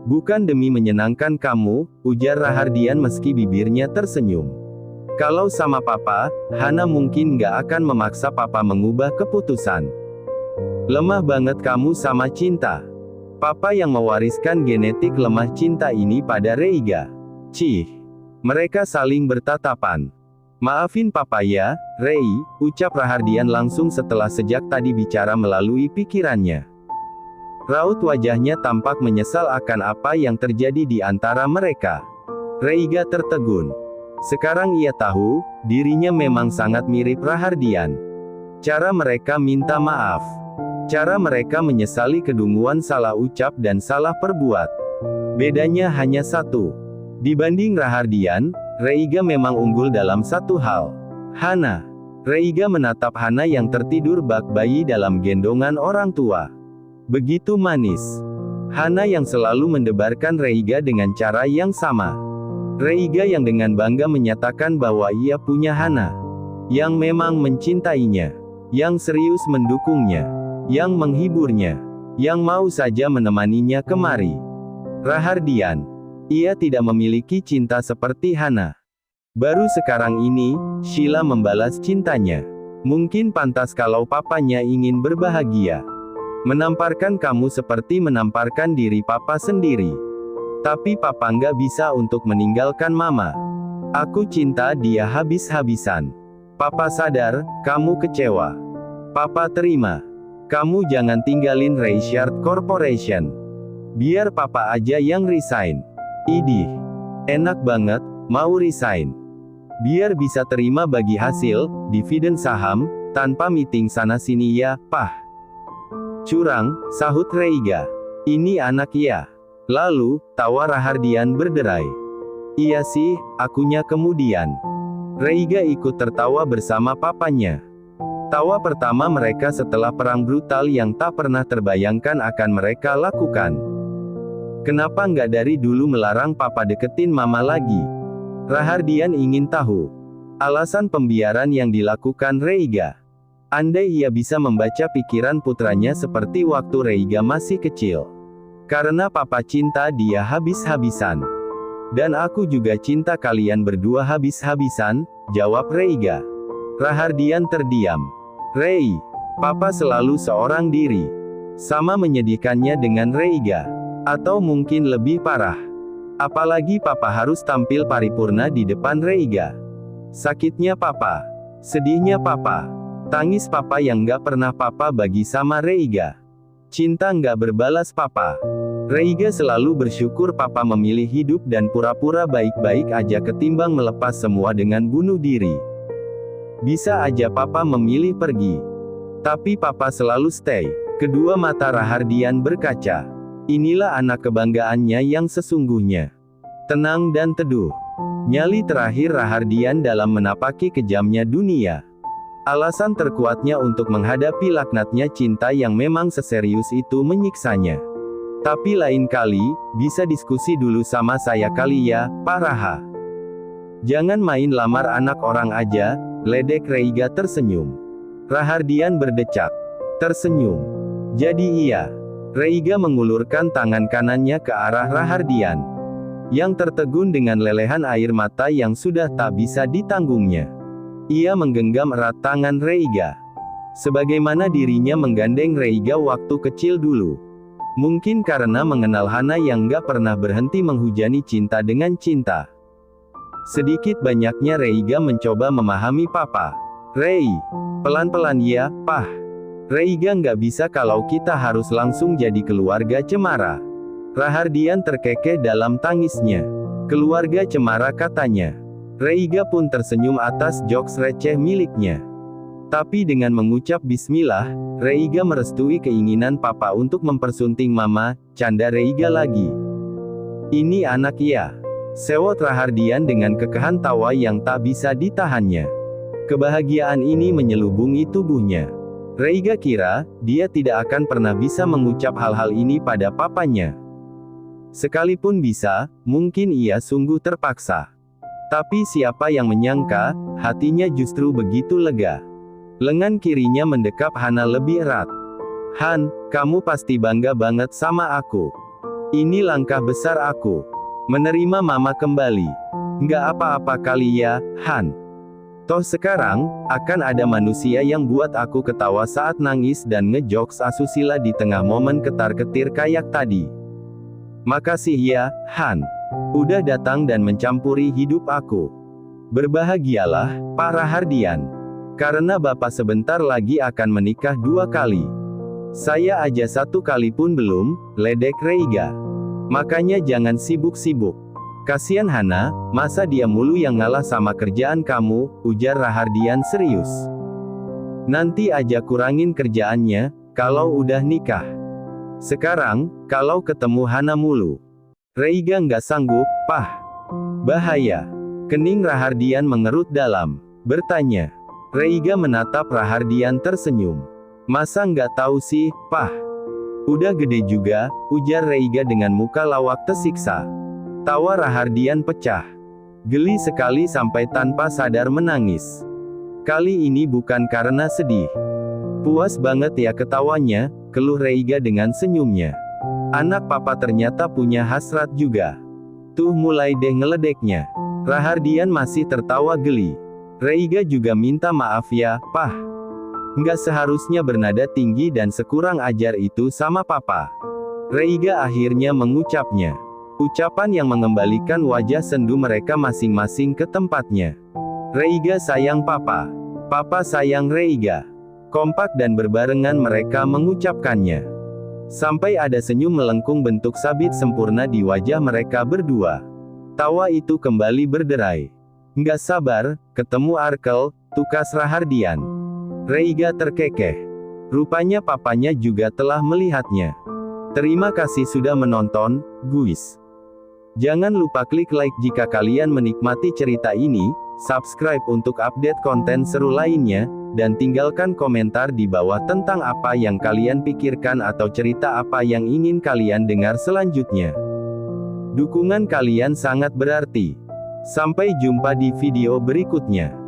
Bukan demi menyenangkan kamu, ujar Rahardian meski bibirnya tersenyum. Kalau sama papa, Hana mungkin nggak akan memaksa papa mengubah keputusan. Lemah banget kamu sama cinta. Papa yang mewariskan genetik lemah cinta ini pada Reiga. Cih. Mereka saling bertatapan. Maafin papa ya, Rei, ucap Rahardian langsung setelah sejak tadi bicara melalui pikirannya. Raut wajahnya tampak menyesal akan apa yang terjadi di antara mereka. Reiga tertegun. Sekarang ia tahu, dirinya memang sangat mirip Rahardian. Cara mereka minta maaf. Cara mereka menyesali kedunguan salah ucap dan salah perbuat. Bedanya hanya satu. Dibanding Rahardian, Reiga memang unggul dalam satu hal. Hana. Reiga menatap Hana yang tertidur bak bayi dalam gendongan orang tua. Begitu manis. Hana yang selalu mendebarkan Reiga dengan cara yang sama. Reiga yang dengan bangga menyatakan bahwa ia punya Hana. Yang memang mencintainya. Yang serius mendukungnya. Yang menghiburnya. Yang mau saja menemaninya kemari. Rahardian. Ia tidak memiliki cinta seperti Hana. Baru sekarang ini, Sheila membalas cintanya. Mungkin pantas kalau papanya ingin berbahagia. Menamparkan kamu seperti menamparkan diri papa sendiri. Tapi papa nggak bisa untuk meninggalkan mama. Aku cinta dia habis-habisan. Papa sadar, kamu kecewa. Papa terima. Kamu jangan tinggalin Reichard Corporation. Biar papa aja yang resign. Idih. Enak banget, mau resign. Biar bisa terima bagi hasil, dividen saham, tanpa meeting sana-sini ya, Pah. Curang, sahut Reiga. Ini anak ya. Lalu, tawa Rahardian berderai. Iya sih, akunya kemudian. Reiga ikut tertawa bersama papanya. Tawa pertama mereka setelah perang brutal yang tak pernah terbayangkan akan mereka lakukan. Kenapa nggak dari dulu melarang papa deketin mama lagi? Rahardian ingin tahu. Alasan pembiaran yang dilakukan Reiga. Andai ia bisa membaca pikiran putranya seperti waktu Reiga masih kecil. Karena papa cinta dia habis-habisan. Dan aku juga cinta kalian berdua habis-habisan, jawab Reiga. Rahardian terdiam. Rei, papa selalu seorang diri. Sama menyedihkannya dengan Reiga. Atau mungkin lebih parah. Apalagi papa harus tampil paripurna di depan Reiga. Sakitnya papa. Sedihnya papa. Tangis papa yang gak pernah papa bagi sama Reiga. Cinta gak berbalas papa. Reiga selalu bersyukur papa memilih hidup dan pura-pura baik-baik aja ketimbang melepas semua dengan bunuh diri. Bisa aja papa memilih pergi. Tapi papa selalu stay. Kedua mata Rahardian berkaca. Inilah anak kebanggaannya yang sesungguhnya. Tenang dan teduh. Nyali terakhir Rahardian dalam menapaki kejamnya dunia. Alasan terkuatnya untuk menghadapi laknatnya cinta yang memang seserius itu menyiksanya. Tapi lain kali, bisa diskusi dulu sama saya kali ya, Pak Raha. Jangan main lamar anak orang aja, ledek Reiga tersenyum. Rahardian berdecak. Tersenyum. Jadi iya. Reiga mengulurkan tangan kanannya ke arah Rahardian. Yang tertegun dengan lelehan air mata yang sudah tak bisa ditanggungnya. Ia menggenggam erat tangan Reiga. Sebagaimana dirinya menggandeng Reiga waktu kecil dulu. Mungkin karena mengenal Hana yang gak pernah berhenti menghujani cinta dengan cinta. Sedikit banyaknya Reiga mencoba memahami papa. Rei, pelan-pelan ya, Pah. Reiga nggak bisa kalau kita harus langsung jadi keluarga cemara. Rahardian terkekeh dalam tangisnya. Keluarga cemara katanya. Reiga pun tersenyum atas jokes receh miliknya. Tapi dengan mengucap bismillah, Reiga merestui keinginan papa untuk mempersunting mama, canda Reiga lagi. Ini anak ya. Sewot Rahardian dengan kekehan tawa yang tak bisa ditahannya. Kebahagiaan ini menyelubungi tubuhnya. Reiga kira, dia tidak akan pernah bisa mengucap hal-hal ini pada papanya. Sekalipun bisa, mungkin ia sungguh terpaksa. Tapi siapa yang menyangka, hatinya justru begitu lega. Lengan kirinya mendekap Hana lebih erat. Han, kamu pasti bangga banget sama aku. Ini langkah besar aku. Menerima mama kembali. Nggak apa-apa kali ya, Han. Toh sekarang, akan ada manusia yang buat aku ketawa saat nangis dan ngejokes asusila di tengah momen ketar-ketir kayak tadi. Makasih ya, Han. Udah datang dan mencampuri hidup aku. Berbahagialah, Pak Rahardian. Karena Bapak sebentar lagi akan menikah 2 kali. Saya aja 1 kali pun belum, ledek Reiga. Makanya jangan sibuk-sibuk. Kasian Hana, masa dia mulu yang ngalah sama kerjaan kamu, ujar Rahardian serius. Nanti aja kurangin kerjaannya, kalau udah nikah. Sekarang, kalau ketemu Hana mulu. Reiga nggak sanggup, Pah. Bahaya. Kening Rahardian mengerut dalam. Bertanya. Reiga menatap Rahardian tersenyum. Masa nggak tahu sih, Pah? Udah gede juga, ujar Reiga dengan muka lawak tersiksa. Tawa Rahardian pecah. Geli sekali sampai tanpa sadar menangis. Kali ini bukan karena sedih. Puas banget ya ketawanya, keluh Reiga dengan senyumnya. Anak papa ternyata punya hasrat juga. Tuh mulai deh ngeledeknya. Rahardian masih tertawa geli. Reiga juga minta maaf ya, Pah. Nggak seharusnya bernada tinggi dan sekurang ajar itu sama papa. Reiga akhirnya mengucapnya. Ucapan yang mengembalikan wajah sendu mereka masing-masing ke tempatnya. Reiga sayang papa. Papa sayang Reiga. Kompak dan berbarengan mereka mengucapkannya. Sampai ada senyum melengkung bentuk sabit sempurna di wajah mereka berdua. Tawa itu kembali berderai. Nggak sabar, ketemu Arkel, tukas Rahardian. Reiga terkekeh. Rupanya papanya juga telah melihatnya. Terima kasih sudah menonton, guys. Jangan lupa klik like jika kalian menikmati cerita ini, subscribe untuk update konten seru lainnya, dan tinggalkan komentar di bawah tentang apa yang kalian pikirkan atau cerita apa yang ingin kalian dengar selanjutnya. Dukungan kalian sangat berarti. Sampai jumpa di video berikutnya.